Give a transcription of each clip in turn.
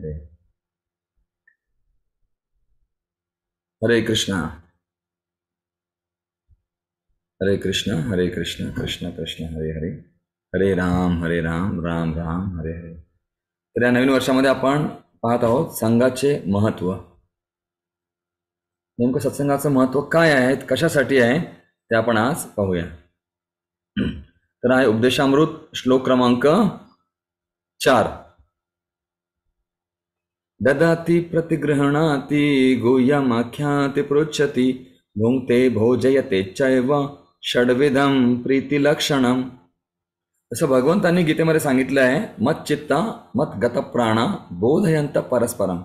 हरे। हरे कृष्णा हरे कृष्णा कृष्ण कृष्ण हरे हरे, हरे राम राम राम हरे हरे। तर या नवीन वर्षामध्ये आपण पाहत आहोत संघाचे महत्व. नेमकं सत्संगाचं महत्व काय आहे, कशासाठी आहे ते आपण आज पाहूया. तर आहे उपदेशामृत श्लोक क्रमांक 4. ददाति प्रतिगृह्णाति गुह्यमाख्याति पृच्छति भुङ्क्ते भोजयते चैव षड्विधम प्रीतिलक्षणम. असं भगवंतांनी गीतेमध्ये सांगितलं आहे, मत चित्ता मत गत प्राणा बोधयंत परस्परम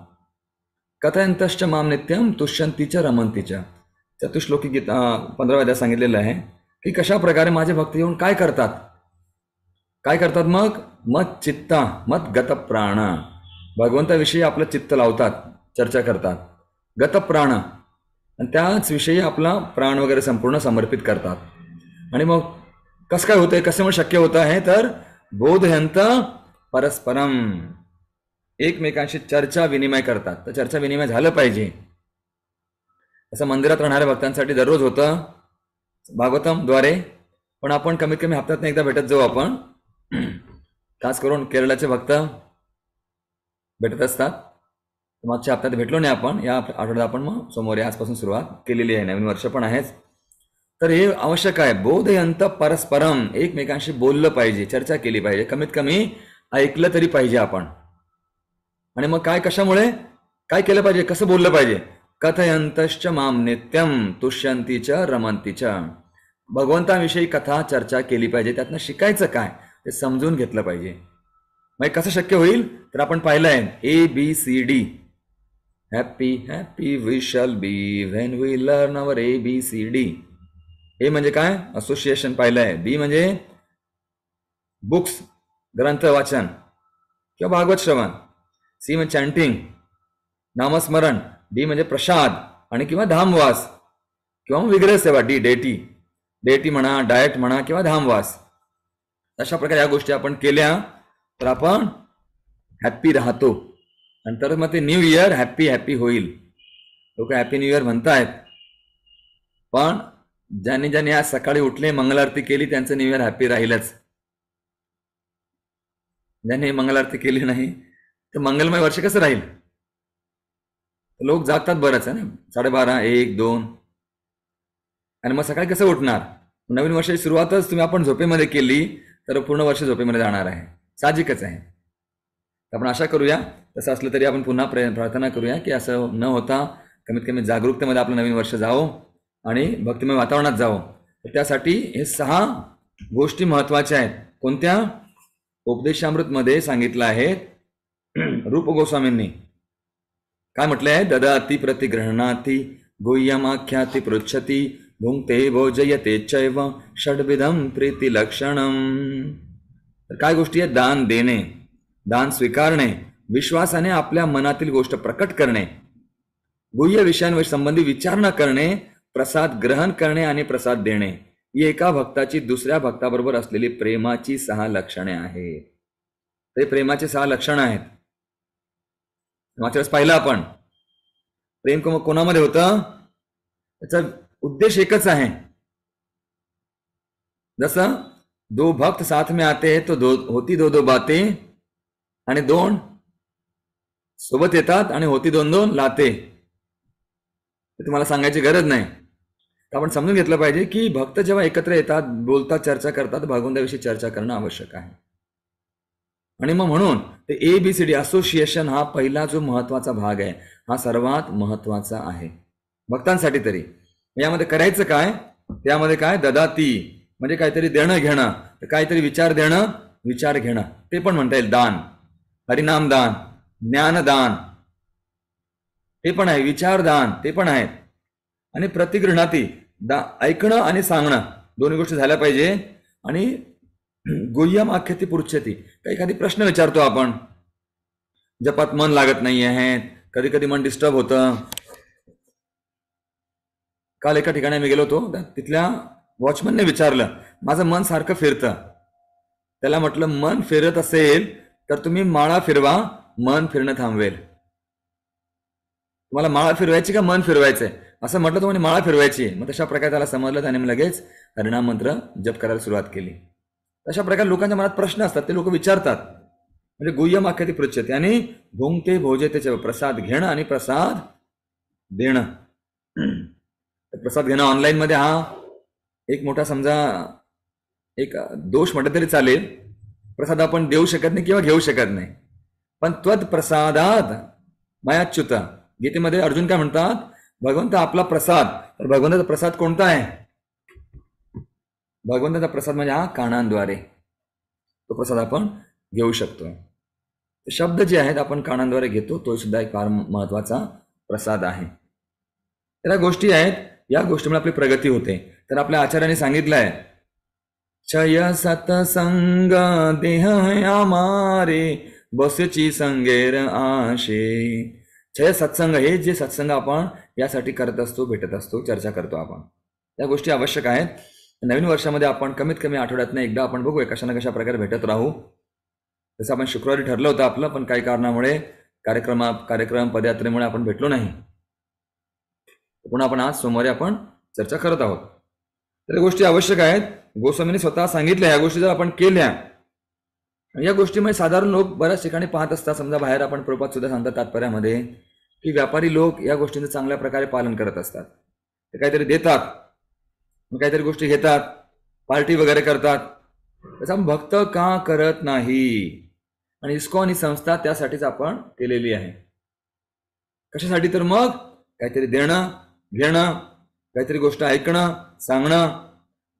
कथयंतश्च माम नित्यम तुष्यंतीच रमंतीच. चतुश्लोकी गीता 15व्या अध्यायात सांगितलेलं आहे की कशा प्रकारे माझे भक्त येऊन काय करतात मग मत चित्ता मत गत प्राणा, भगवंताविषयी आपलं चित्त लावतात, चर्चा करतात. गत प्राण, आणि त्याच विषयी आपला प्राण वगैरे संपूर्ण समर्पित करतात. आणि मग कसं काय होतंय, कशामुळे शक्य होतं आहे, तर बोधयंत परस्परम, एकमेकांशी चर्चा विनिमय करतात. तर चर्चा विनिमय झालं पाहिजे. असं मंदिरात राहणाऱ्या भक्तांसाठी दररोज होतं भागवतम द्वारे, पण आपण कमीत कमी हप्त्यातून एकदा भेटत जाऊ. आपण खास करून केरळाचे भक्त भेटत असतात. मागच्या हप्त्यात भेटलो नाही आपण, या आठवड्यात आपण मग सोमवारी आजपासून सुरुवात केलेली आहे, नवीन वर्ष पण आहेच. तर हे आवश्यक आहे, बोधयंत परस्परम, एकमेकांशी बोललं पाहिजे, चर्चा केली पाहिजे, कमीत कमी ऐकलं तरी पाहिजे आपण. आणि मग काय, कशामुळे काय केलं पाहिजे, कसं बोललं पाहिजे, कथयंतश्च माम नित्यम तुष्यंतीच रमंतीच, भगवंताविषयी कथा चर्चा केली पाहिजे, त्यातनं शिकायचं काय ते समजून घेतलं पाहिजे. मग कसं शक्य होईल, तर आपण पाहिलं आहे ABCD, happy happy we shall be when we learn our ABCD. A म्हणजे काय, असोसिएशन पाहिलं आहे. बी म्हणजे बुक्स, ग्रंथ वाचन किंवा भागवत श्रवण. सी म्हणजे चॅन्टिंग, नामस्मरण. डी म्हणजे प्रसाद आणि किंवा धामवास किंवा विग्रह सेवा. डेटी म्हणा, डाएट म्हणा किंवा धामवास. अशा प्रकारे या गोष्टी आपण केल्या तर आपण हॅप्पी राहतो. नंतर मग ते न्यू इयर हॅप्पी होईल. लोक हॅपी न्यू इयर म्हणतायत, पण ज्यांनी आज सकाळी उठले, मंगलारती केली, त्यांचं न्यू इयर हॅपी राहीलच. ज्यांनी मंगलारती केली नाही तर मंगलमय वर्ष कसं राहील. लोक जागतात बरंच आहे ना, 12:30, 1, 2, आणि मग सकाळी कसं उठणार. नवीन वर्षाची सुरुवातच आपण झोपेमध्ये केली तर पूर्ण वर्ष झोपेमध्ये जाणार आहे, साहजिकच आहे. आपण आशा करूया, तसं असलं तरी आपण पुन्हा प्रार्थना करूया की असं न होता कमीत कमी जागरूकतेमध्ये आपलं नवीन वर्ष जावं आणि भक्तिमय वातावरणात जावं. तर त्यासाठी हे 6 गोष्टी महत्वाच्या आहेत. कोणत्या, उपदेशामृतमध्ये सांगितलं आहे. रूप गोस्वामींनी काय म्हटलं आहे, ददाति प्रतिगृह्णाति गुह्यमाख्याति पृच्छति भुङ्क्ते भोजयते चैव षड्विधम प्रीतिलक्षणम. तर काय गोष्टी आहेत, दान देणे, दान स्वीकारणे, विश्वासाने आपल्या मनातील गोष्ट प्रकट करणे, गुह्य विषयांवर संबंधी विचारणा करणे, प्रसाद ग्रहण करणे आणि प्रसाद देणे. ही एका भक्ताची दुसऱ्या भक्ताबरोबर असलेली प्रेमाची 6 लक्षणे आहेत. ते प्रेमाचे 6 लक्षणं आहेत. मागच्या वेळेस पाहिलं आपण, प्रेम कोणामध्ये होतं, त्याचा उद्देश एकच आहे. जसं 2 भक्त साथ में आते हैं तो होती 2 बातें, आणि 2 सोबत येतात आणि होती 2 लाते. तुम्हाला सांगायची गरज नाही. आपण समजून घेतलं पाहिजे की भक्त जेव्हा एकत्र येतात, बोलतात, चर्चा करतात, भगवंताविषयी चर्चा करणं आवश्यक आहे. आणि मग म्हणून ते ABCD असोसिएशन हा पहिला जो महत्वाचा भाग आहे, हा सर्वात महत्वाचा आहे भक्तांसाठी. तरी यामध्ये करायचं काय, त्यामध्ये काय, ददाती म्हणजे काहीतरी देणं घेणं, काहीतरी विचार देणं, विचार घेणं, ते पण म्हणता येईल. दान, हरिनामदान, ज्ञानदान, ते पण आहे. विचारदान, ते पण आहेत. आणि प्रतिगृह्णाती, ऐकणं आणि सांगणं, दोन्ही गोष्टी झाल्या पाहिजे. आणि गुह्यम आख्याती पृच्छती, एखादी प्रश्न विचारतो आपण, जपात मन लागत नाही आहे, कधी कधी मन डिस्टर्ब होतं. काल एका ठिकाणी मी गेलो होतो, तिथल्या वॉचमनने विचारलं, माझं मन सारखं फिरतं. त्याला म्हटलं, मन फिरत असेल तर तुम्ही माळा फिरवा, मन फिरणं थांबवेल. तुम्हाला माळा फिरवायची का मन फिरवायचंय असं म्हटलं, तुम्हाला माळा फिरवायची. मग तशा प्रकारे त्याला समजलं, त्याने लगेच हरिनाम मंत्र जप करायला सुरुवात केली. तशा प्रकारे लोकांच्या मनात प्रश्न असतात, ते लोक विचारतात. म्हणजे गुह्यम आख्याती पृच्छते आणि भुंगते भोजते, प्रसाद घेणं आणि प्रसाद देणं. प्रसाद घेणं ऑनलाईन मध्ये हा एक मोठा समजा एक दोष म्हटलं तरी चालेल. प्रसाद आपण देऊ शकत नाही किंवा घेऊ शकत नाही. पण त्वद प्रसादात मयाच्युत, गीतेमध्ये अर्जुन काय म्हणतात, भगवंत आपला प्रसाद. तर भगवंताचा प्रसाद कोणता आहे? भगवंताचा प्रसाद म्हणजे हा कानांद्वारे तो प्रसाद आपण घेऊ शकतो. शब्द जे आहेत आपण कानांद्वारे घेतो, तो सुद्धा एक फार महत्वाचा प्रसाद आहे. त्या गोष्टी आहेत, या गोष्टीमुळे आपली प्रगती होते. तर आपल्या आचार्याने सांगितलंय, क्षय सतसंग देह आमारे बसची संगेर आशे. क्षय सत्संग, हे जे सत्संग आपण यासाठी करत असतो, भेटत असतो, चर्चा करतो आपण, त्या गोष्टी आवश्यक आहेत. नवीन वर्षामध्ये आपण कमीत कमी आठवड्यातनं एकदा आपण बघूया कशा ना कशा प्रकारे भेटत राहू. जसं आपण शुक्रवारी ठरलं होतं आपलं, पण काही कारणामुळे कार्यक्रम पदयात्रेमुळे आपण भेटलो नाही. पुन्हा आपण आज सोमवारी आपण चर्चा करत आहोत. तर गोष्टी आवश्यक आहेत. गोस्वामींनी स्वतः सांगितल्या, ह्या गोष्टी जर आपण केल्या, या गोष्टीमुळे साधारण लोक बऱ्याच ठिकाणी पाहत असतात. समजा बाहेर आपण प्रपात सुद्धा सांगतात तात्पर्यामध्ये, की व्यापारी लोक या गोष्टींचं चांगल्या प्रकारे पालन करत असतात. ते काहीतरी देतात, काहीतरी गोष्टी घेतात, पार्टी वगैरे करतात. त्याचा भक्त का करत नाही? आणि इस्कॉन ही संस्था त्यासाठीच आपण केलेली आहे. कशासाठी? तर मग काहीतरी देणं घेणं, काहीतरी गोष्ट ऐकणं, सांगणं,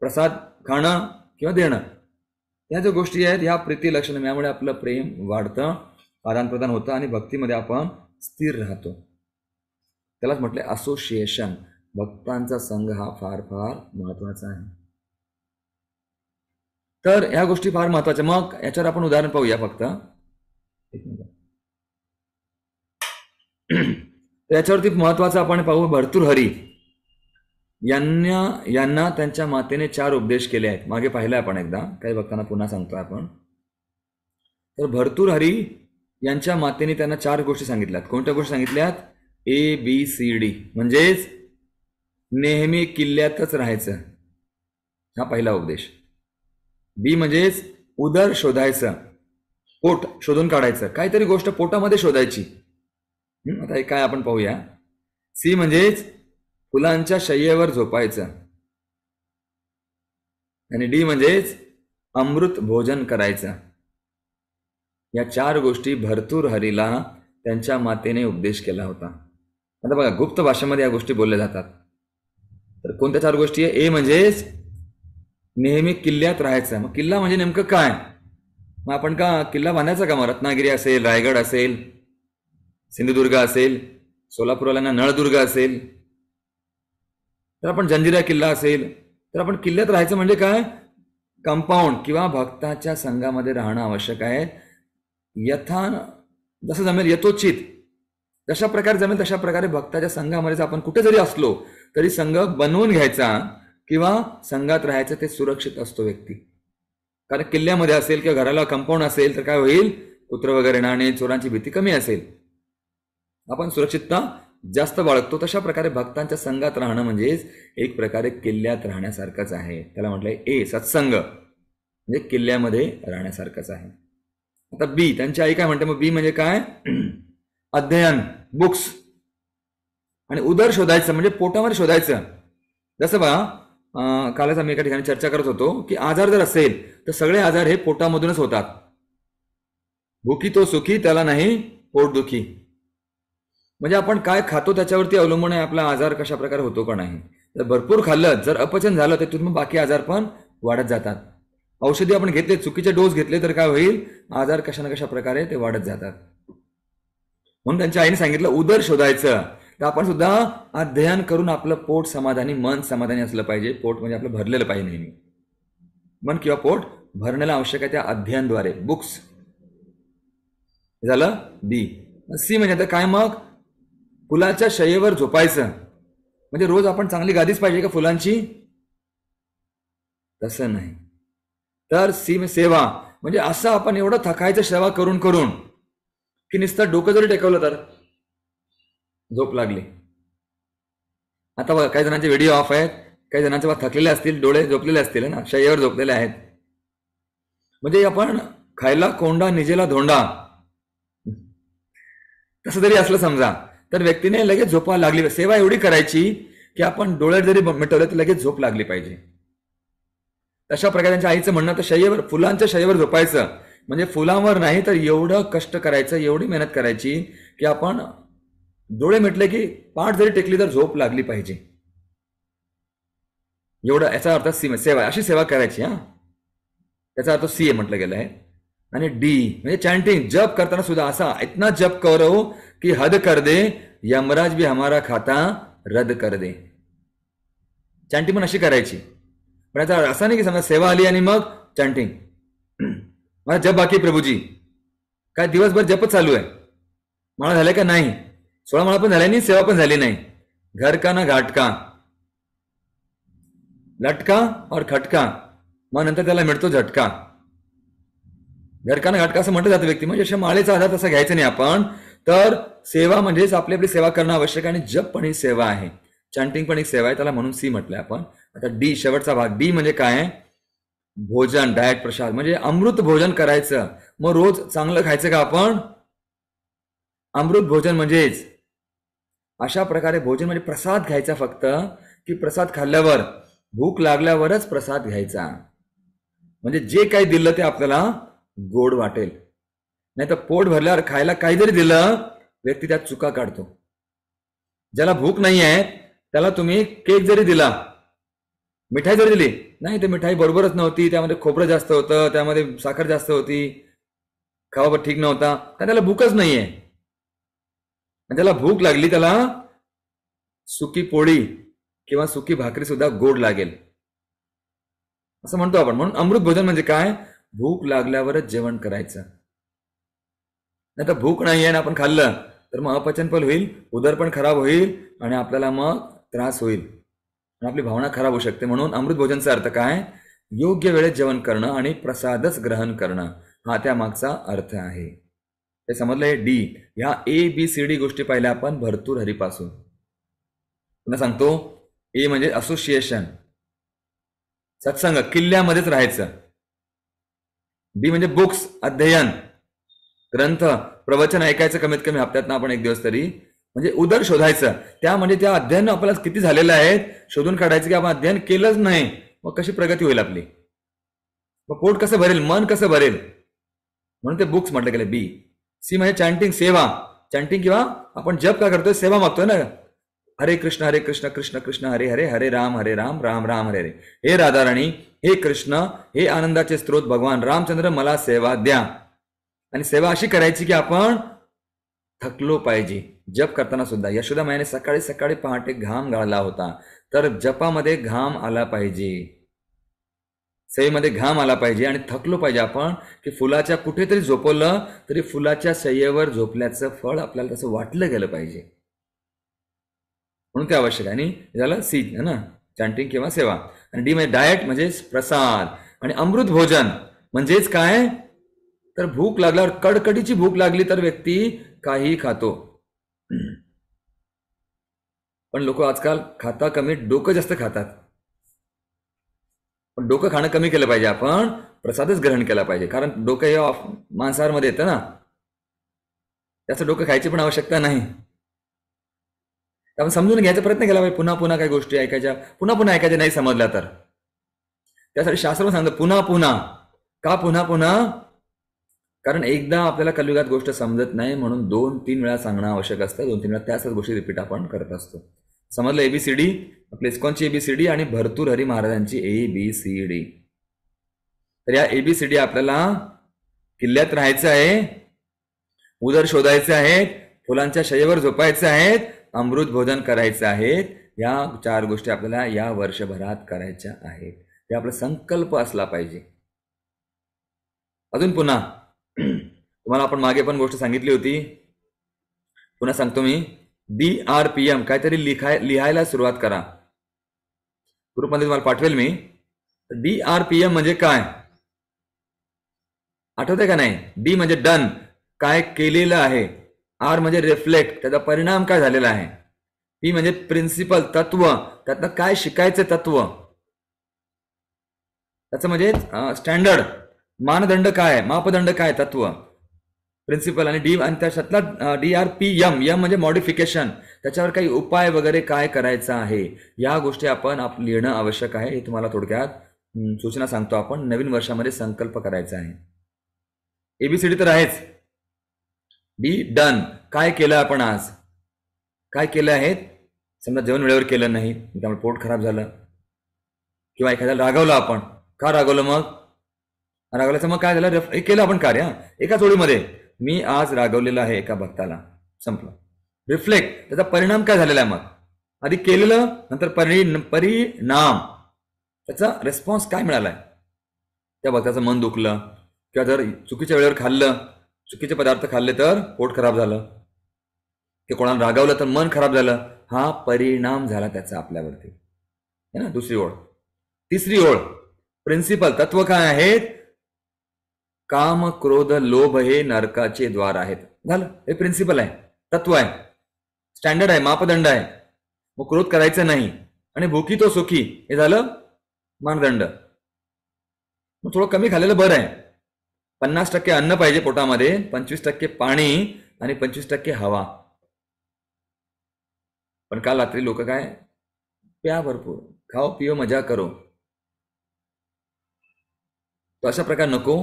प्रसाद खाणं किंवा देणं, या ज्या गोष्टी आहेत ह्या प्रीती लक्षणं, यामुळे आपलं प्रेम वाढतं, आदान प्रदान होतं आणि भक्तीमध्ये आपण स्थिर राहतो. त्यालाच म्हटले असोसिएशन. भक्तांचा संघ हा फार फार महत्वाचा आहे. तर ह्या गोष्टी फार महत्वाच्या. मग याच्यावर आपण उदाहरण पाहूया फक्त एक मिनिट. याच्यावरती महत्वाचं आपण पाहू. भर्तृहरी यांना त्यांच्या मातेने 4 उपदेश केले आहेत. मागे पाहिलं आपण एकदा, काही भक्तांना पुन्हा सांगतो आपण. तर भर्तृहरी यांच्या मातेने त्यांना 4 गोष्टी सांगितल्यात. कोणत्या गोष्टी सांगितल्यात? ABCD, म्हणजेच नेहमी किल्ल्यातच राहायचं, हा पहिला उपदेश. बी म्हणजेच उदर शोधायचं, पोट शोधून काढायचं, काहीतरी गोष्ट पोटामध्ये शोधायची. आता हे काय आपण पाहूया. सी म्हणजेच फुलांच्या शय्येवर झोपायचं. आणि डी म्हणजेच अमृत भोजन करायचं. या 4 गोष्टी भर्तृहरीला त्यांच्या मातेने उपदेश केला होता. आता बघा, गुप्त भाषेमध्ये या गोष्टी बोलल्या जातात. तर कोणत्या 4 गोष्टी आहे? ए म्हणजेच नेहमी किल्ल्यात राहायचं. मग किल्ला म्हणजे नेमकं काय? मग आपण का किल्ला बांधायचा का? मग रत्नागिरी असेल, रायगड असेल, सिंधुदुर्ग असेल, सोलापूरला नळदुर्ग असेल, तर आपण जंजिरा किल्ला असेल, तर आपण किल्ल्यात राहायचं म्हणजे काय? कंपाऊंड किंवा भक्ताच्या संघामध्ये राहणं आवश्यक आहे. जसं जमेल यथोचित, जशा प्रकारे जमेल तशा प्रकारे भक्ताच्या संघामध्ये आपण कुठे जरी असलो तरी संघ बनवून घ्यायचा किंवा संघात राहायचं, ते सुरक्षित असतो व्यक्ती. कारण किल्ल्यामध्ये असेल किंवा घराला कंपाऊंड असेल तर काय होईल? कुत्र वगैरे येणारे, चोरांची भीती कमी असेल, आपण सुरक्षितता जास्त बाळगतो. तशा प्रकारे भक्तांच्या संघात राहणं म्हणजेच एक प्रकारे किल्ल्यात राहण्यासारखंच आहे. त्याला म्हटलंय ए सत्संग, म्हणजे किल्ल्यामध्ये राहण्यासारखंच आहे. आता बी, त्यांची आई काय म्हणते? मग बी म्हणजे काय? अध्ययन, बुक्स. आणि उदर शोधायचं म्हणजे पोटामध्ये शोधायचं. जसं बघा, कालच आम्ही एका ठिकाणी चर्चा करत होतो की आजार जर असेल तर सगळे आजार हे पोटामधूनच होतात. भुकी तो सुखी, त्याला नाही पोटदुखी. म्हणजे आपण काय खातो त्याच्यावरती अवलंबून आहे आपला आजार कशा प्रकारे होतो का नाही. तर भरपूर खाल्लं, जर अपचन झालं तर तिथून बाकी आजार पण वाढत जातात. औषधी आपण घेतले, चुकीचे डोस घेतले तर काय होईल? आजार कशा ना कशा प्रकारे ते वाढत जातात. म्हणून त्यांच्या आईने सांगितलं उदर शोधायचं. तर आपण सुद्धा अध्ययन करून आपलं पोट समाधानी, मन समाधानी असलं पाहिजे. पोट म्हणजे आपलं भरलेलं पाहिजे नेहमी. मन किंवा पोट भरण्याला आवश्यक आहे त्या अध्ययनद्वारे, बुक्स. झालं बी. सी म्हणजे आता काय? मग फुलाच्या शय्येवर झोपायचं. म्हणजे रोज आपण चांगली गादीच पाहिजे का फुलांची? तसं नाही. तर सी सेवा म्हणजे असं आपण एवढं थकायचं सेवा करून करून की नुसतं डोकं जरी टेकवलं तर झोप लागली. आता बघा, काही जणांचे व्हिडिओ ऑफ आहेत, काही जणांचे थकलेले असतील, डोळे झोपलेले असतील ना, शय्येवर झोपलेले आहेत. म्हणजे आपण खायला कोंडा निजेला धोंडा तसं जरी असलं समजा, तर व्यक्तीने लगेच झोपा लागली. सेवा एवढी करायची की आपण डोळ्यात जरी मिटवलं तर लगेच झोप लागली पाहिजे. तशा प्रकारे त्यांच्या आईचं म्हणणं, तर शय्येवर, फुलांच्या शय्येवर झोपायचं म्हणजे फुलांवर नाही तर एवढं कष्ट करायचं, एवढी मेहनत करायची की आपण डोळे मिटले की पाठ जरी टेकली तर झोप लागली पाहिजे. एवढं, याचा अर्थ सेवा, अशी सेवा करायची. हा, त्याचा अर्थ सी म्हटलं गेलं आहे. आणि डी म्हणजे चॅन्टिंग, जप करताना सुद्धा असा इतना जप करो की हद कर दे, यमराज भी हमारा खाता रद्द कर दे. चॅन्टिंग पण अशी करायची. पण याचा असा नाही की समजा सेवा आली आणि मग चॅन्टिंग, मला जप बाकी प्रभूजी, काय दिवसभर जपच चालू आहे, मला झालंय का नाही, 16 माळा पण झाल्या नाही, सेवा पण झाली नाही, घर का ना घाट का, लटका और खटका, मग नंतर त्याला मिळतो झटका. घरकाना घाटका असं म्हटलं जातं व्यक्ती, म्हणजे अशा माळेचा आधार तसा घ्यायचा नाही आपण. तर सेवा म्हणजेच आपली आपली सेवा करणं आवश्यक आहे, आणि जप पण ही सेवा आहे, चॅन्टिंग पण एक सेवा आहे, त्याला म्हणून सी म्हटलंय आपण. आता डी, शेवटचा भाग. डी म्हणजे काय? भोजन, डाएट, प्रसाद, म्हणजे अमृत भोजन करायचं. मग रोज चांगलं खायचं का आपण? अमृत भोजन म्हणजेच अशा प्रकारे भोजन म्हणजे प्रसाद घ्यायचा फक्त, की प्रसाद खाल्ल्यावर भूक लागल्यावरच प्रसाद घ्यायचा. म्हणजे जे काही दिलं ते आपल्याला गोड वाटेल, नाही तर पोट भरल्यावर खायला काही जरी दिलं व्यक्ती त्यात चुका काढतो. ज्याला भूक नाही आहे त्याला तुम्ही केक जरी दिला, मिठाई जरी दिली, नाही ते मिठाई बरोबरच नव्हती, त्यामध्ये खोबरं जास्त होतं, त्यामध्ये साखर जास्त होती, खावा ठीक नव्हता, कारण त्याला भूकच नाहीये. ज्याला भूक लागली त्याला सुकी पोळी किंवा सुकी भाकरी सुद्धा गोड लागेल, असं म्हणतो आपण. म्हणून अमृत भोजन म्हणजे काय? भूक लागल्यावरच जेवण करायचं. नाही तर भूक नाही आहे ना आपण खाल्लं तर मग अपचन पण होईल, उदर पण खराब होईल, आणि आपल्याला मग त्रास होईल, आणि आपली भावना खराब होऊ शकते. म्हणून अमृत भोजनचा अर्थ काय? योग्य वेळेत जेवण करणं आणि प्रसादच ग्रहण करणं, हा त्या मागचा अर्थ आहे. ते समजलंय. डी, ह्या ABCD गोष्टी पाहिल्या आपण भरतूर हरीपासून. पुन्हा सांगतो, ए म्हणजे असोसिएशन, सत्संग, किल्ल्यामध्येच राहायचं. बी म्हणजे बुक्स, अध्ययन, ग्रंथ, प्रवचन ऐकायचं कमीत कमी हप्त्यातनं आपण एक दिवस तरी, म्हणजे उदर शोधायचं. त्या म्हणजे त्या अध्ययन आपल्याला किती झालेलं आहे शोधून काढायचं, की आपण अध्ययन केलंच नाही मग कशी प्रगती होईल आपली, मग पोट कसं भरेल, मन कसं भरेल, म्हणून ते बुक्स म्हटलं गेलं. बी. सी म्हणजे चॅन्टिंग, सेवा. चॅन्टिंग किंवा आपण जप का करतोय? सेवा मागतोय ना. हरे कृष्ण कृष्ण कृष्ण हरे हरे, हरे राम राम राम हरे हरे. हे राधाराणी, हे कृष्ण, हे आनंदाचे स्त्रोत भगवान रामचंद्र, मला सेवा द्या. आणि सेवा अशी करायची की आपण थकलो पाहिजे. जप करताना सुद्धा यशोदा मायाने सकाळी सकाळी पहाटे घाम गाळला होता, तर जपामध्ये घाम आला पाहिजे, सेवेमध्ये घाम आला पाहिजे, आणि थकलो पाहिजे आपण, की फुलाच्या कुठेतरी झोपवलं तरी फुलाच्या शय्येवर झोपल्याचं फळ आपल्याला तसं वाटलं गेलं पाहिजे, म्हणून ते आवश्यक आहे. आणि झालं सी है ना, चॅन्टिंग किंवा सेवा. आणि डी म्हणजे डाएट, म्हणजेच प्रसाद. आणि अमृत भोजन म्हणजेच काय? तर भूक लागल्यावर, कडकडीची भूक लागली तर व्यक्ती काही खातो. पण लोक आजकाल खाता कमी, डोकं जास्त खातात. पण डोकं खाणं कमी केलं पाहिजे, आपण प्रसादच ग्रहण केला पाहिजे, कारण डोकं हे मांसाहारमध्ये येतं ना, त्याचं डोकं खायची पण आवश्यकता नाही. आपण समजून घ्यायचा प्रयत्न केला पाहिजे. पुन्हा पुन्हा काही गोष्टी ऐकायच्या, पुन्हा पुन्हा ऐकायच्या नाही समजल्या तर. त्यासाठी शास्त्र सांगतं पुन्हा पुन्हा. का पुन्हा पुन्हा? कारण एकदा आपल्याला कलियुगात गोष्ट समजत नाही, म्हणून 2-3 वेळा सांगणं आवश्यक असतं. 2-3 वेळा त्याच गोष्टी रिपीट आपण करत असतो. समजलं? ABCD, आपल्या इस्कॉनची ABCD आणि भरतूर हरी महाराजांची ABCD. तर या ABCD आपल्याला किल्ल्यात राहायचं आहे, उदर शोधायचे आहेत, फुलांच्या शय्येवर झोपायचे आहेत, अमृत भोजन करायचं आहे. या 4 गोष्टी आपल्याला या वर्षभरात करायच्या आहेत. हे आपला संकल्प असला पाहिजे. अजून पुन्हा तुम्हाला आपण मागे पण गोष्ट सांगितली होती, पुन्हा सांगतो मी. DRPM, काहीतरी लिहायला सुरुवात करा. ग्रुपमध्ये तुम्हाला पाठवेल मी. DRPM म्हणजे काय आठवतंय का नाही? डी म्हणजे डन, काय केलेलं आहे. आर म्हणजे रिफ्लेक्ट, त्याचा परिणाम काय झालेला आहे. पी म्हणजे प्रिन्सिपल, तत्व, त्यातनं काय शिकायचं तत्व, त्याचं म्हणजे स्टँडर्ड, मानदंड काय, मापदंड काय, तत्व, प्रिन्सिपल. आणि डी आणि त्याच्यातला DRPM, यम म्हणजे मॉडिफिकेशन, त्याच्यावर काही उपाय वगैरे काय करायचा आहे. या गोष्टी आपण लिहिणं आवश्यक आहे. हे तुम्हाला थोडक्यात सूचना सांगतो. आपण नवीन वर्षामध्ये संकल्प करायचा आहे. ABCD तर आहेच. डी डन, काय केलं आपण आज, काय केलं आहे. समजा जेवण वेळेवर केलं नाही, त्यामुळे पोट खराब झालं, किंवा एखाद्याला रागवलं आपण, का रागवलं, मग रागवल्याचं मग काय झालं, हे केलं आपण कार्य. एकाच ओळीमध्ये मी आज रागवलेलं आहे एका भक्ताला, संपलं. रिफ्लेक्ट, त्याचा परिणाम काय झालेला आहे. मग आधी केलेलं, नंतर परिणाम, त्याचा रिस्पॉन्स काय मिळालाय. त्या भक्ताचं मन दुखलं, किंवा जर चुकीच्या वेळेवर खाल्लं, चुकीचे पदार्थ खाल्ले तर पोट खराब झालं, की कोणाला रागवलं तर मन खराब झालं. हा परिणाम झाला त्याचा आपल्यावरती, है ना. दुसरी ओळ. तिसरी ओळ, प्रिन्सिपल, तत्व काय आहेत. काम, क्रोध, लोभ हे नरकाचे द्वार आहेत. झालं, हे प्रिन्सिपल आहे, तत्व आहे, स्टँडर्ड आहे, मापदंड आहे. मग क्रोध करायचं नाही, आणि भुकी तो सुखी, हे झालं मानदंड. मग थोडं कमी खाल्लेलं बरं आहे. 50% अन्न पाहिजे पोटामध्ये, 25% पाणी, आणि 25% हवा. पण काल रात्री लोक काय, प्या भरपूर, खाओ पिओ मजा करो. तो अशा प्रकार नको.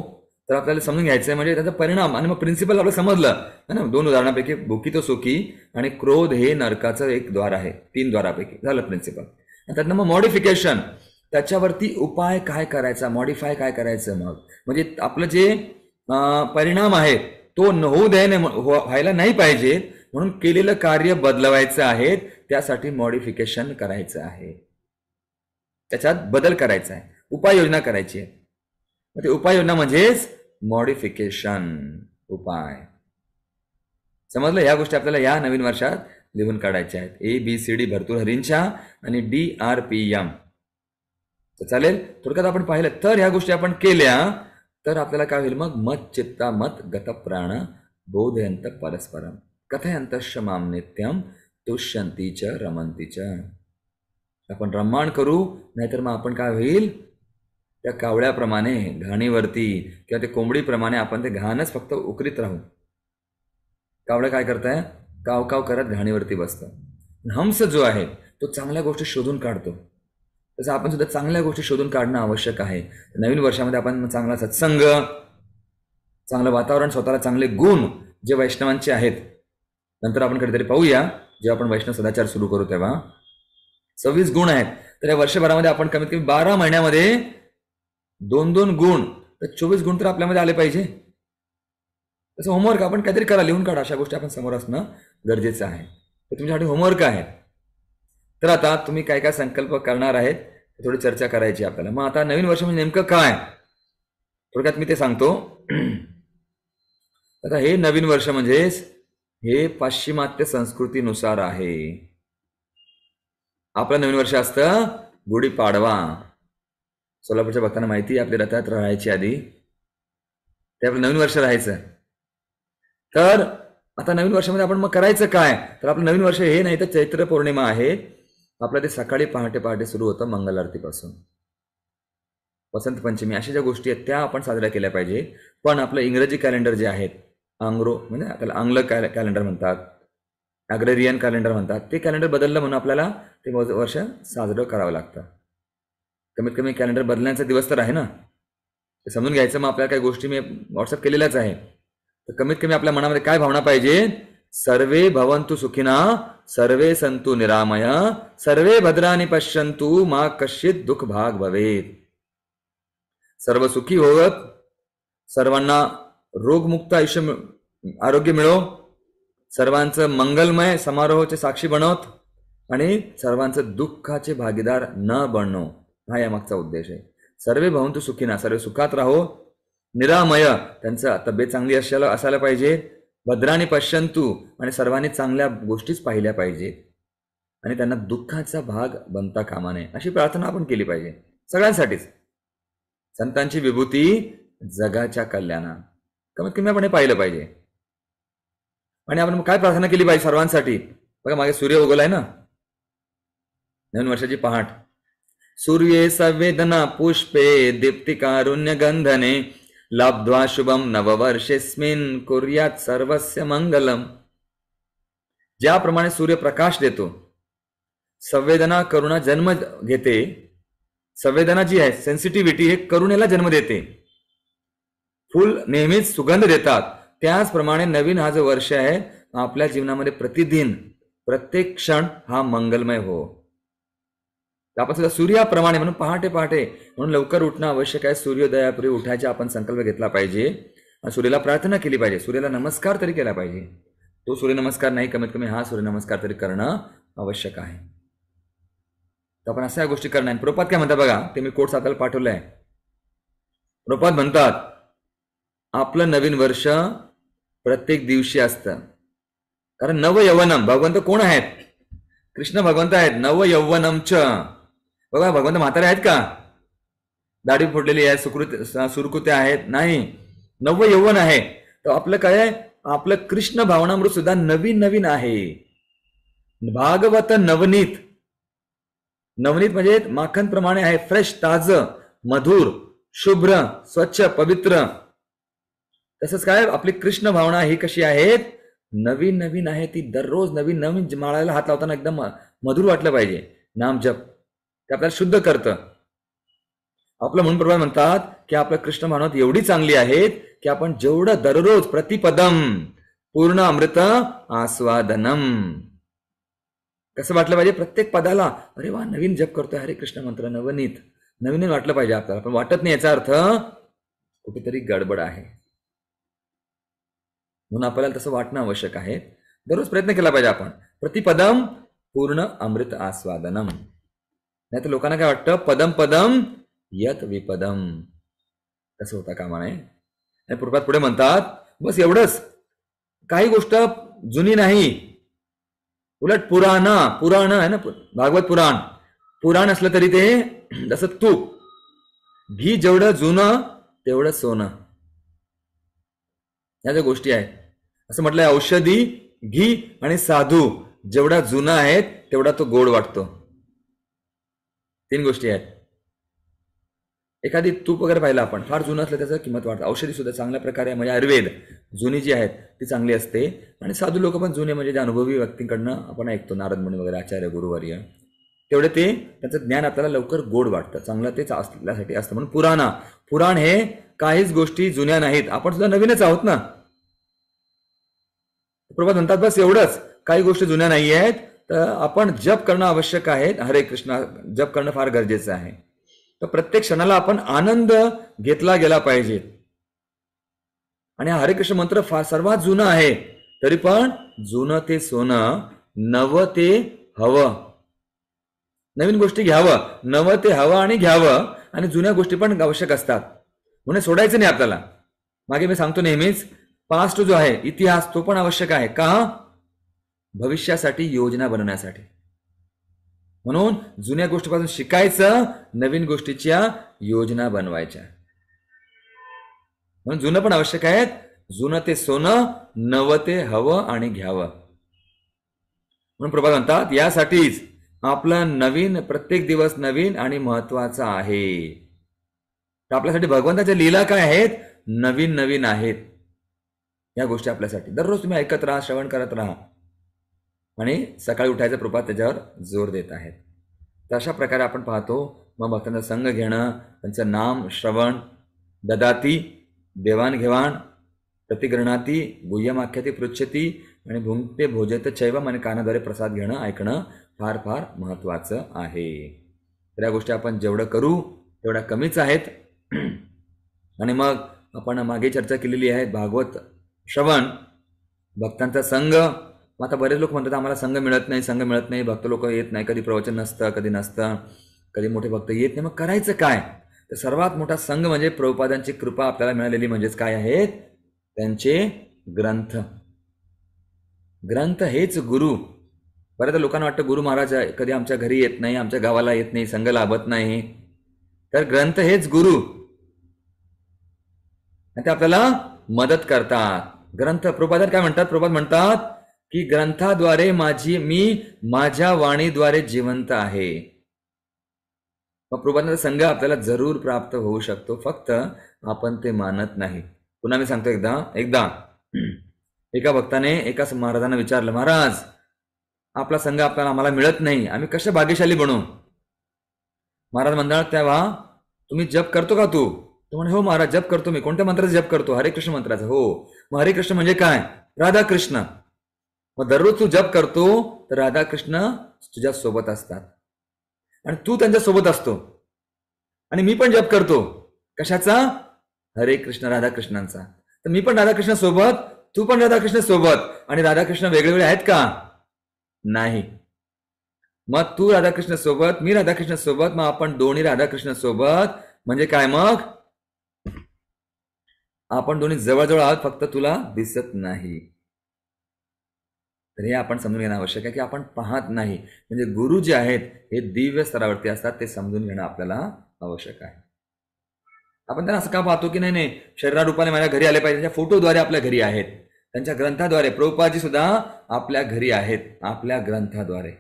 तर आपल्याला समजून घ्यायचं आहे, म्हणजे त्याचा परिणाम. आणि मग प्रिन्सिपल आपलं समजलं है ना. 2 उदाहरणापैकी भुकी तो सुखी आणि क्रोध हे नरकाचं एक द्वार आहे, 3 द्वारापैकी. झालं प्रिन्सिपल. त्यातनं मग मॉडिफिकेशन, त्याच्यावरती उपाय काय करायचा, मॉडिफाय काय करायचं. मग म्हणजे आपलं जे परिणाम आहे तो होऊ द्यायला व्हायला नाही पाहिजे, म्हणून केलेलं कार्य बदलवायचं आहे. त्यासाठी मॉडिफिकेशन करायचं आहे, त्याच्यात बदल करायचा आहे, उपाययोजना करायची आहे. ते उपाययोजना म्हणजेच मॉडिफिकेशन, उपाय. समजलं. या गोष्टी आपल्याला या नवीन वर्षात लिहून काढायच्या आहेत. ABCD भर्तृहरींच्या आणि DRPM. तर चालेल. थोडक्यात आपण पाहिलं तर ह्या गोष्टी आपण केल्या तर आपल्याला काय होईल. मग मत चित्ता मत गत प्राण बोधयंत परस्परम कथयंतश्च माम नित्यम तुष्यंती च रमंती च. आपण रममाण करू, नाहीतर मग आपण काय होईल, त्या कावळ्याप्रमाणे घाणीवरती, किंवा ते कोंबडीप्रमाणे आपण ते घाणच फक्त उकरीत राहू. कावळं काय करताय, काव काव करत घाणीवरती बसतं. हंस जो आहे तो चांगल्या गोष्टी शोधून काढतो. तसं आपण सुद्धा चांगल्या गोष्टी शोधून काढणं आवश्यक आहे. नवीन वर्षामध्ये आपण चांगला सत्संग, चांगलं वातावरण, स्वतःला चांगले गुण जे वैष्णवांचे आहेत, नंतर आपण कधीतरी पाहूया जेव्हा आपण वैष्णव सदाचार सुरू करू तेव्हा. 26 गुण आहेत. तर या वर्षभरामध्ये आपण कमीत कमी 12 महिन्यामध्ये 2-2 गुण, तर 24 गुण तर आपल्यामध्ये आले पाहिजे. तसं होमवर्क आपण काहीतरी करा, लिहून काढा. अशा गोष्टी आपण समोर असणं गरजेचं आहे. तर तुमच्यासाठी होमवर्क आहे. तर आता तुम्ही काय काय संकल्प करणार आहेत थोडी चर्चा करायची आपल्याला. मग आता नवीन वर्ष म्हणजे नेमकं काय, थोडक्यात मी ते सांगतो. आता हे नवीन वर्ष म्हणजे हे पाश्चिमात्य संस्कृतीनुसार आहे. आपलं नवीन वर्ष असतं गुढीपाडवा. सोलापूरच्या भक्तांना माहिती आहे, आपली रथयात्रा राहायची आधी, ते आपलं नवीन वर्ष राहायचं. तर आता नवीन वर्षामध्ये आपण मग करायचं काय, तर आपलं नवीन वर्ष हे नाही तर चैत्र पौर्णिमा आहे. आपलं ते सकाळी पहाटे पहाटे सुरू होतं मंगल आरतीपासून. वसंत पंचमी अशा ज्या गोष्टी आहेत त्या आपण साजऱ्या केल्या पाहिजे. पण आपलं इंग्रजी कॅलेंडर जे आहेत, आंग्रो म्हणजे त्याला आंग्ल कॅलेंडर म्हणतात, ॲग्रेरियन कॅलेंडर म्हणतात, ते कॅलेंडर बदललं म्हणून आपल्याला ते वर्ष साजरं करावं लागतं. कमीत कमी कॅलेंडर बदलण्याचा दिवस तर आहे ना, ते समजून घ्यायचं. मग आपल्या काही गोष्टी मी व्हॉट्सअप केलेल्याच आहे. तर कमीत कमी आपल्या मनामध्ये काय भावना पाहिजे, सर्वे भवन्तु सुखिना सर्वे संतु निरामय सर्वे भद्राणि पश्यन्तु मा कश्चित् दुःख भाग भवेत. सर्व सुखी होत, सर्वांना रोगमुक्त आरोग्य मिळो, सर्वांचं मंगलमय समारोहाचे साक्षी बनवत, आणि सर्वांचं दुःखाचे भागीदार न बनणो, हा यामागचा उद्देश आहे. सर्वे भवन्तु सुखिना, सर्व सुखात राहो, निरामय, त्यांचं तब्येत चांगली असायला पाहिजे, भद्राणी पश्यंतु, आणि सर्वांनी चांगल्या गोष्टीच पाहिल्या पाहिजेत, आणि त्यांना दुःखाचा भाग बनता कामा नये, अशी प्रार्थना आपण केली पाहिजे सगळ्यांसाठीच. संतांची विभूती जगाच्या कल्याणा, कमीत कमी आपण हे पाहिलं पाहिजे. आणि आपण काय प्रार्थना केली पाहिजे सर्वांसाठी? बघा मागे सूर्य उगवलाय ना, नवीन वर्षाची पहाट. सूर्ये संवेदना पुष्पे दीप्तिकारुण्य गंधने लब्ध्वा शुभम नववर्षेस्मिन कुर्यात सर्वस्य मंगलम. ज्याप्रमाणे सूर्य प्रकाश देतो, संवेदना करुणा जन्म घेते. संवेदना जी आहे, सेन्सिटिव्हिटी, हे करुणेला जन्म देते. फुल नेहमीच सुगंध देतात. त्याचप्रमाणे नवीन हा जो वर्ष आहे, आपल्या जीवनामध्ये प्रतिदिन प्रत्येक क्षण हा मंगलमय हो. आपण सुद्धा सूर्याप्रमाणे म्हणून पहाटे पहाटे म्हणून लवकर उठणं आवश्यक आहे. सूर्योदयापूर्वी उठायचा आपण संकल्प घेतला पाहिजे. सूर्याला प्रार्थना केली पाहिजे. सूर्याला नमस्कार तरी केला पाहिजे. तो सूर्यनमस्कार नाही, कमीत कमी हा सूर्यनमस्कार तरी करणं आवश्यक आहे. तर आपण अशा गोष्टी करणार. प्रभुपाद काय म्हणतात बघा, ते मी कोट्स आपल्याला पाठवलंय. प्रभुपाद म्हणतात, आपलं नवीन वर्ष प्रत्येक दिवशी असतं. कारण नव यवनम, भगवंत कोण आहेत? कृष्ण भगवंत आहेत. नव यौवनमच, बघा भगवंत म्हातारे आहेत का? दाढी फोडलेली आहे, सुरकुत्या आहेत? नाही, नव यौवन आहे. तर आपलं काय आहे? आपलं कृष्ण भावनामृत सुद्धा नवीन नवीन आहे. भागवत नवनीत. नवनीत म्हणजे माखन प्रमाणे आहे, फ्रेश, ताज, मधुर, शुभ्र, स्वच्छ, पवित्र. तसंच काय आपली कृष्ण भावना ही कशी आहेत? नवीन नवीन आहे. ती दररोज नवीन नवीन माळाला हात लावताना एकदम मधुर वाटलं पाहिजे. नाम जप ते आपल्याला शुद्ध करतं. आपलं म्हणून प्रभू म्हणतात की आपलं कृष्ण भावना एवढी चांगली आहेत की आपण जेवढं दररोज प्रतिपदम पूर्ण अमृत आस्वादनम, कसं वाटलं पाहिजे? प्रत्येक पदाला अरे वा नवीन जप करतोय, हरे कृष्ण मंत्र नवनीत, नवीन वाटलं पाहिजे आपल्याला. पण वाटत नाही, याचा अर्थ कुठेतरी गडबड आहे. म्हणून आपल्याला तसं वाटणं आवश्यक आहे. दररोज प्रयत्न केला पाहिजे आपण, प्रतिपदम पूर्ण अमृत आस्वादनम. नाही तर लोकांना काय वाटतं, पदम पदम यत विपदम, कसं होता कामा नये. आणि प्रभुपाद पुढे म्हणतात, बस एवढंच, काही गोष्ट जुनी नाही, उलट पुराण आहे ना, भागवत पुराण असलं तरी ते जसं तूप, घी जेवढं जुनं तेवढं सोनं. ह्या ज्या गोष्टी आहेत, असं म्हटलंय, औषधी, घी आणि साधू जेवढा जुना आहेत तेवढा तो गोड वाटतो. 3 गोष्टी आहेत. एखादी तूप वगैरे पाहिलं आपण, फार जुनं असलं त्याचं किंमत वाढतं. औषधी सुद्धा चांगल्या प्रकारे, म्हणजे आयुर्वेद जुनी जी आहेत ती चांगली असते. आणि साधू लोक पण जुने, म्हणजे जे अनुभवी व्यक्तींकडनं आपण ऐकतो, नारदमुनी वगैरे, आचार्य, गुरुवर्य, तेवढे ते त्यांचं ज्ञान आपल्याला लवकर गोड वाटतं, चांगलं तेच आपल्यासाठी असतं. म्हणून पुराण हे काहीच गोष्टी जुन्या नाहीत, आपण सुद्धा नवीनच आहोत ना. प्रभुपाद म्हणतात बस एवढंच, काही गोष्टी जुन्या नाही आहेत, तर आपण जप करणं आवश्यक आहे. हरे कृष्ण जप करणं फार गरजेचं आहे. तर प्रत्येक क्षणाला आपण आनंद घेतला गेला पाहिजे. आणि हा हरे कृष्ण मंत्र फार सर्वात जुना आहे, तरी पण जुनं ते सोनं, नवं ते हवं. नवीन गोष्टी घ्यावं, नवं ते हवं आणि घ्यावं. आणि जुन्या गोष्टी पण आवश्यक असतात, म्हणून सोडायचं नाही आपल्याला. मागे मी सांगतो नेहमीच, पास्ट जो आहे इतिहास, तो पण आवश्यक आहे. का? भविष्यासाठी योजना बनवण्यासाठी. म्हणून जुन्या गोष्टीपासून शिकायचं, नवीन गोष्टीच्या योजना बनवायच्या. म्हणून जुनं पण आवश्यक आहे. जुनं ते सोनं, नवं ते हवं आणि घ्यावं. म्हणून प्रभुपाद म्हणतात, यासाठीच आपलं नवीन, प्रत्येक दिवस नवीन आणि महत्वाचा आहे. तर आपल्यासाठी भगवंताच्या लीला काय आहेत? नवीन नवीन आहेत. या गोष्टी आपल्यासाठी दररोज तुम्ही ऐकत राहा, श्रवण करत राहा. आणि सकाळी उठायचा प्रभुपाद त्याच्यावर जोर देत आहेत. तर अशा प्रकारे आपण पाहतो, मग भक्तांचा संघ घेणं, त्यांचं नाम श्रवण, ददाती देवाणघेवाण, प्रतिगृणाती गुह्यमाख्याती पृच्छती, आणि भुंक्ते भोजत चैवम, आणि कानाद्वारे प्रसाद घेणं, ऐकणं फार फार महत्वाचं आहे. तर या गोष्टी आपण जेवढं करू तेवढ्या कमीच आहेत. आणि मग आपण मागे चर्चा केलेली आहे, भागवत श्रवण, भक्तांचा संघ. आता बरेच लोक म्हणतात आम्हाला संघ मिळत नाही, भक्त लोक येत नाही, कधी प्रवचन नसतं, कधी मोठे भक्त येत नाही. मग करायचं काय? तर सर्वात मोठा संघ म्हणजे प्रभुपादांची कृपा आपल्याला मिळालेली, म्हणजेच काय आहेत? त्यांचे ग्रंथ हेच गुरु. बऱ्याच लोकांना वाटतं गुरु महाराज कधी आमच्या घरी येत नाही, आमच्या गावाला येत नाही, संघ लाभत नाही. तर ग्रंथ हेच गुरु, ते आपल्याला मदत करतात. ग्रंथ, प्रभुपाद काय म्हणतात? प्रभुपाद म्हणतात की ग्रंथाद्वारे मी माझ्या वाणीद्वारे जिवंत आहे. मग प्रभुपादांचा संघ आपल्याला जरूर प्राप्त होऊ शकतो, फक्त आपण ते मानत नाही. पुन्हा मी सांगतो एकदा एका भक्ताने एका महाराजांना विचारलं, महाराज आपला संघ आम्हाला मिळत नाही, आम्ही कशा भाग्यशाली बनू? महाराज म्हणतात तेव्हा तुम्ही जप करतो का तू? तो म्हणे हो महाराज जप करतो मी. कोणत्या मंत्राचा जप करतो? हरे कृष्ण मंत्राचा. हो. मग हरे कृष्ण म्हणजे काय? राधाकृष्ण. मग दररोज तू जप करतो तर राधाकृष्ण तुझ्या सोबत असतात आणि तू त्यांच्या सोबत असतो. आणि मी पण जप करतो. कशाचा? हरे कृष्ण राधाकृष्णांचा. तर मी पण राधाकृष्ण सोबत, तू पण राधाकृष्ण सोबत. आणि राधाकृष्ण वेगळे आहेत का? नाही. मग तू राधाकृष्ण सोबत, मी राधाकृष्ण सोबत, मग आपण दोन्ही राधाकृष्ण सोबत. म्हणजे काय? मग आपण दोन्ही जवळजवळ आहोत, फक्त तुला दिसत नाही. तर हे आपण समजून घेणं आवश्यक आहे की आपण पाहत नाही. म्हणजे गुरु जे आहेत हे दिव्य स्तरावरती असतात, ते समजून घेणं आपल्याला आवश्यक आहे. आपण त्यांना असं का पाहतो की नाही शरीरारूपाने माझ्या घरी आले पाहिजे? त्यांच्या फोटोद्वारे आपल्या घरी आहेत, त्यांच्या ग्रंथाद्वारे. प्रभुपादजी सुद्धा आपल्या घरी आहेत, आपल्या ग्रंथाद्वारे.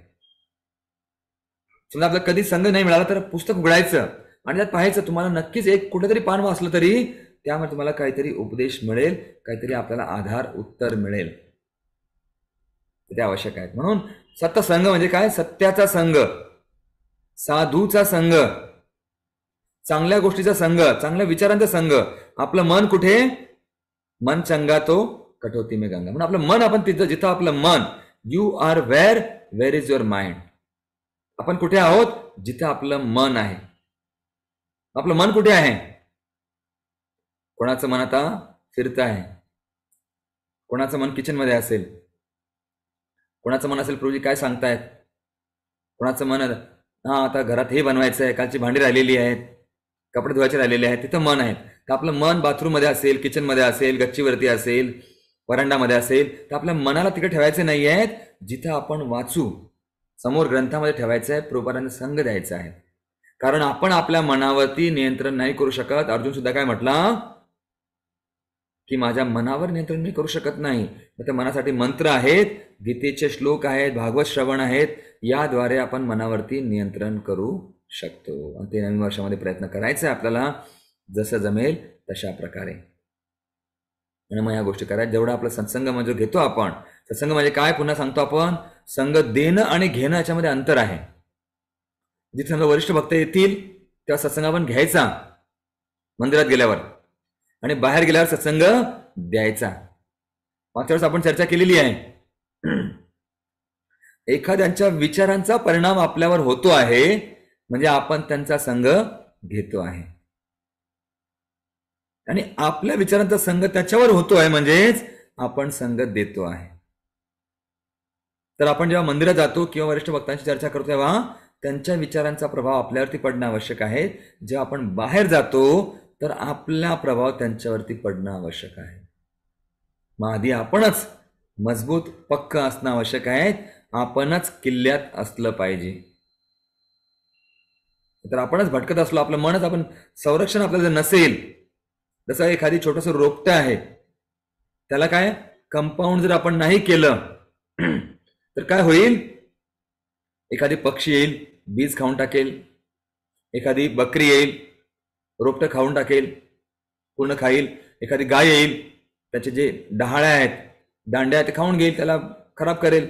समजा आपल्याला कधी संघ नाही मिळाला तर पुस्तक उघडायचं आणि त्यात पाहायचं. तुम्हाला नक्कीच एक कुठेतरी पान वाचलं तरी त्यामुळे तुम्हाला काहीतरी उपदेश मिळेल, काहीतरी आपल्याला आधार उत्तर मिळेल. ते आवश्यक आहेत. म्हणून सत्संग म्हणजे काय? सत्याचा संघ, साधूचा संघ, चांगल्या गोष्टीचा संघ, चांगल्या विचारांचा संघ. आपलं मन कुठे? मन चंगा तो कटोती में गंगा. म्हणून आपलं मन, आपण तिथं जिथं आपलं मन, you are where is your mind. आपण कुठे आहोत? जिथं आपलं मन आहे. आपलं मन कुठे आहे? कोणाचं मन आता फिरत आहे, कोणाचं मन किचनमध्ये असेल, कोणाचं मन असेल प्रभूजी काय सांगतायत, कोणाचं मन आता घरात हे बनवायचं आहे, कालची भांडी राहिलेली आहेत, कपडे धुवायचे राहिलेले आहेत, तिथं मन आहे. तर आपलं मन बाथरूम मध्ये असेल, किचनमध्ये असेल, गच्चीवरती असेल, वरांडामध्ये असेल, तर आपल्या मनाला तिकडे ठेवायचे नाही आहेत जिथं आपण वाचू. समोर ग्रंथामध्ये ठेवायचं आहे, प्रभुपादांना संघ द्यायचा आहे. कारण आपण आपल्या मनावरती नियंत्रण नाही करू शकत. अर्जुन सुद्धा काय म्हटला की माझ्या मनावर नियंत्रण मी करू शकत नाही. त्या मनासाठी मंत्र आहेत, गीतेचे श्लोक आहेत, भागवत श्रवण आहेत, याद्वारे आपण मनावरती नियंत्रण करू शकतो. आणि ते नवीन वर्षामध्ये प्रयत्न करायचा आहे आपल्याला, जसं जमेल तशा प्रकारे. आणि मग या गोष्टी करायच्या. जेवढा आपला सत्संग म्हणजे घेतो आपण, सत्संग म्हणजे काय? पुन्हा सांगतो आपण, संघ देणं आणि घेणं याच्यामध्ये अंतर आहे. जिथे समजा वरिष्ठ भक्त येतील तेव्हा सत्संग आपण घ्यायचा मंदिरात गेल्यावर, आणि बाहेर गेल्यावर सत्संग द्यायचा. मागच्या वेळेस आपण चर्चा केलेली आहे. एखाद्यांच्या विचारांचा परिणाम आपल्यावर होतो आहे म्हणजे आपण त्यांचा संघ घेतो आहे, आणि आपल्या विचारांचा संघ त्याच्यावर होतो आहे म्हणजेच आपण संघ देतो आहे. तर आपण जेव्हा मंदिरात जातो किंवा वरिष्ठ भक्तांची चर्चा करतो तेव्हा त्यांच्या विचारांचा प्रभाव आपल्यावरती पडणं आवश्यक आहे. जेव्हा आपण बाहेर जातो तर आपला प्रभाव त्यांच्यावरती पडणं आवश्यक आहे. मग आधी आपणच मजबूत पक्क असणं आवश्यक आहे. आपणच किल्ल्यात असलं पाहिजे. तर आपणच भटकत असलो, आपलं मनच, आपण संरक्षण आपल्याला जर नसेल, जसं एखादी छोटंसं रोपटं आहे, त्याला काय कंपाऊंड जर आपण नाही केलं तर काय होईल? एखादी पक्षी येईल, बीज खाऊन टाकेल, एखादी बकरी येईल, रोपटं खाऊन टाकेल, पूर्ण खाईल, एखादी गाय येईल, त्याचे जे डहाळ्या आहेत, दांड्या ते खाऊन घेईल, त्याला खराब करेल.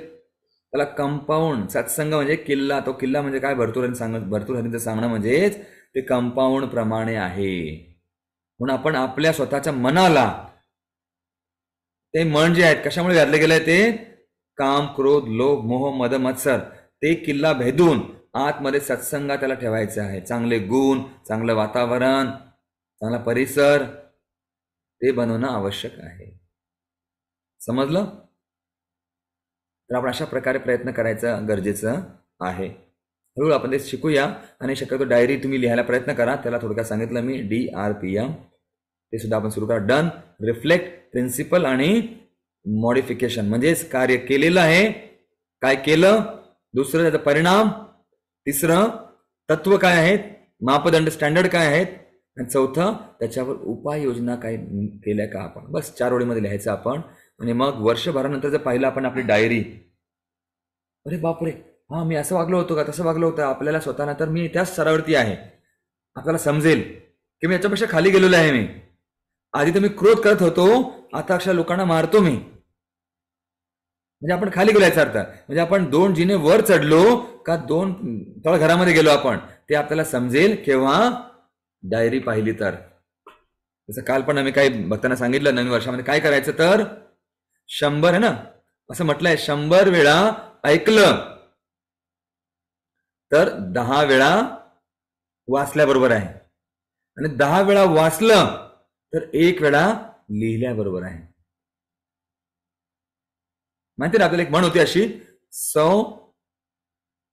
त्याला कंपाऊंड, सत्संग म्हणजे किल्ला. तो किल्ला म्हणजे काय? भरतृहरींचं सांगणं म्हणजेच ते कंपाऊंड प्रमाणे आहे. म्हणून आपण आपल्या स्वतःच्या मनाला, ते मन जे आहेत कशामुळे घातले गेले? ते काम, क्रोध, लोभ, मोह, मद, मत्सर, ते किल्ला भेदून आतमध्ये सत्संग त्याला ठेवायचं आहे. चांगले गुण, चांगलं वातावरण, चांगला परिसर, ते बनवणं आवश्यक आहे. समजलं? तर आपण अशा प्रकारे प्रयत्न करायचा गरजेचं आहे. हळूहळू आपण ते शिकूया. आणि शक्यतो डायरी तुम्ही लिहायला प्रयत्न करा. त्याला थोडक्यात सांगितलं मी, DRPM, ते सुद्धा आपण सुरू करा. डन, रिफ्लेक्ट, प्रिन्सिपल आणि मॉडिफिकेशन. म्हणजेच कार्य केलेलं आहे, काय केलं, दुसरं त्याचा परिणाम, तिसरं तत्व काय आहेत, मापदंड, स्टँडर्ड काय आहेत, आणि चौथं, त्याच्यावर उपाययोजना काय केल्या का आपण, बस 4 ओळीमध्ये लिहायचं आपण. आणि मग वर्षभरानंतर जर पाहिलं आपण आपली डायरी, अरे बापरे, हा मी असं वागलो होतो का, तसं वागलो होतं, आपल्याला स्वतःला तर मी त्याच स्तरावरती आहे, आपल्याला समजेल की मी याच्यापेक्षा खाली गेलेलो आहे. मी आधी तर मी क्रोध करत होतो, आता अक्षर लोकांना मारतो मी. म्हणजे आपण खाली गेलो याचा अर्थ. म्हणजे आपण 2 जिने वर चढलो का 2 तळघरामध्ये गेलो आपण, ते आपल्याला समजेल केव्हा, डायरी पाहिली तर. जसं काल पण आम्ही काही भक्तांना सांगितलं नवीन वर्षामध्ये काय करायचं, तर 100 आहे ना, असं म्हटलंय 100 वेळा ऐकलं तर 10 वेळा वाचल्याबरोबर आहे, आणि 10 वेळा वाचलं तर 1 वेळा लिहिल्याबरोबर आहे. माहिती ना, आपल्याला एक म्हण होती अशी, 100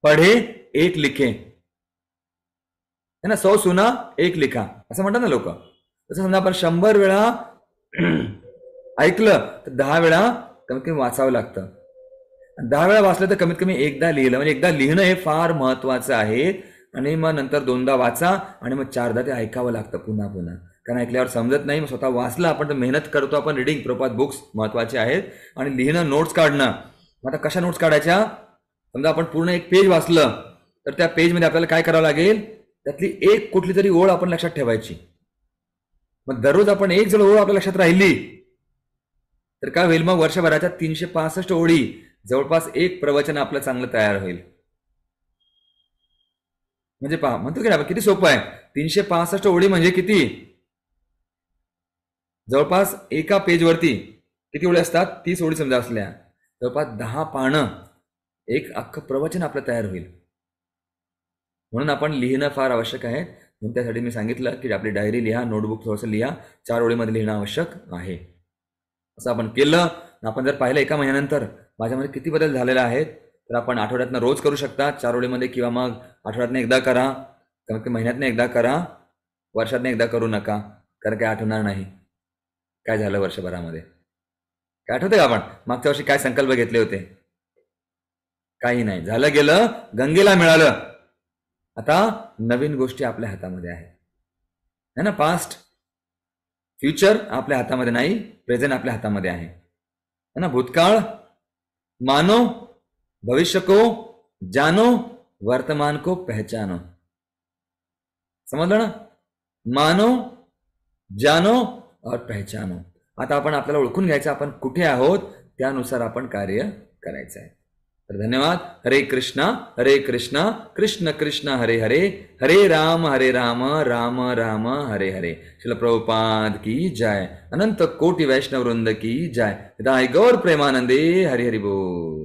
पढे 1 लिखे, है ना, 100 सुना 1 लिखा, असं म्हणतात ना लोक. तसं समजा आपण 100 वेळा ऐकलं तर 10 वेळा कमीत कमी वाचावं लागतं. 10 वेळा वाचलं तर कमीत कमी एकदा लिहिलं. म्हणजे एकदा लिहिणं हे फार महत्वाचं आहे. आणि मग नंतर 2दा वाचा, आणि मग 4दा ते ऐकावं लागतं पुन्हा पुन्हा, कारण ऐकल्यावर समजत नाही. मग स्वतः वाचलं आपण तर मेहनत करतो आपण, रिडिंग प्रॉपर बुक्स महत्वाचे आहेत. आणि लिहिणं, नोट्स काढणं. आता कशा नोट्स काढायच्या, समजा आपण पूर्ण एक पेज वाचलं तर त्या पेजमध्ये आपल्याला काय करावं लागेल, त्यातली एक कुठली तरी ओळ आपण लक्षात ठेवायची. मग दररोज आपण एक जर ओळ आपल्या लक्षात राहिली तर काय होईल, मग वर्षभराच्या 365 ओळी जवळपास एक प्रवचन आपलं चांगलं तयार होईल. म्हणजे पहा, म्हणतो की नाही किती सोपं आहे. 365 ओळी म्हणजे किती, जवळपास एका पेजवरती किती ओळी असतात, 30 ओळी समजा असल्या, जवळपास 10 पानं, एक अख्खं प्रवचन आपलं तयार होईल. म्हणून आपण लिहिणं फार आवश्यक आहे. म्हणून त्यासाठी मी सांगितलं की आपली डायरी लिहा, नोटबुक थोडंसं लिहा, 4 ओळीमध्ये लिहिणं आवश्यक आहे. असं आपण केलं. आपण जर पाहिलं एका महिन्यानंतर माझ्यामध्ये किती बदल झालेला आहेत, तर आपण आठवड्यातनं रोज करू शकता 4 ओळीमध्ये, किंवा मग आठवड्यातनं एकदा करा, कमीत कमी महिन्यातनं एकदा करा, वर्षातनं एकदा करू नका, कारण काय आठवणार नाही काय झालं वर्षभरामध्ये. काय आठवतंय का आपण मागच्या वर्षी काय संकल्प घेतले होते, काही नाही, झालं गेलं, गंगेला मिळालं. आता नवीन गोष्टी आपल्या हातामध्ये आहेत, है ना. पास्ट फ्युचर आपल्या हातामध्ये नाही, प्रेझेंट आपल्या हातामध्ये आहे, है ना. भूतकाळ मानो, भविष्य को जानो, वर्तमान को पहचानो. समजलं ना, मानो, जानो और पहचानो. आता आपण आपल्याला ओळखून घ्यायचं, आपण कुठे आहोत, त्यानुसार आपण कार्य करायचं आहे. तर धन्यवाद. हरे कृष्णा कृष्ण कृष्ण हरे हरे, हरे राम राम राम हरे हरे. श्रील प्रभुपाद की जय. अनंत कोटि वैष्णव वृंद की जय. हृदय गौर प्रेमानंदे. हरि हरि बोल.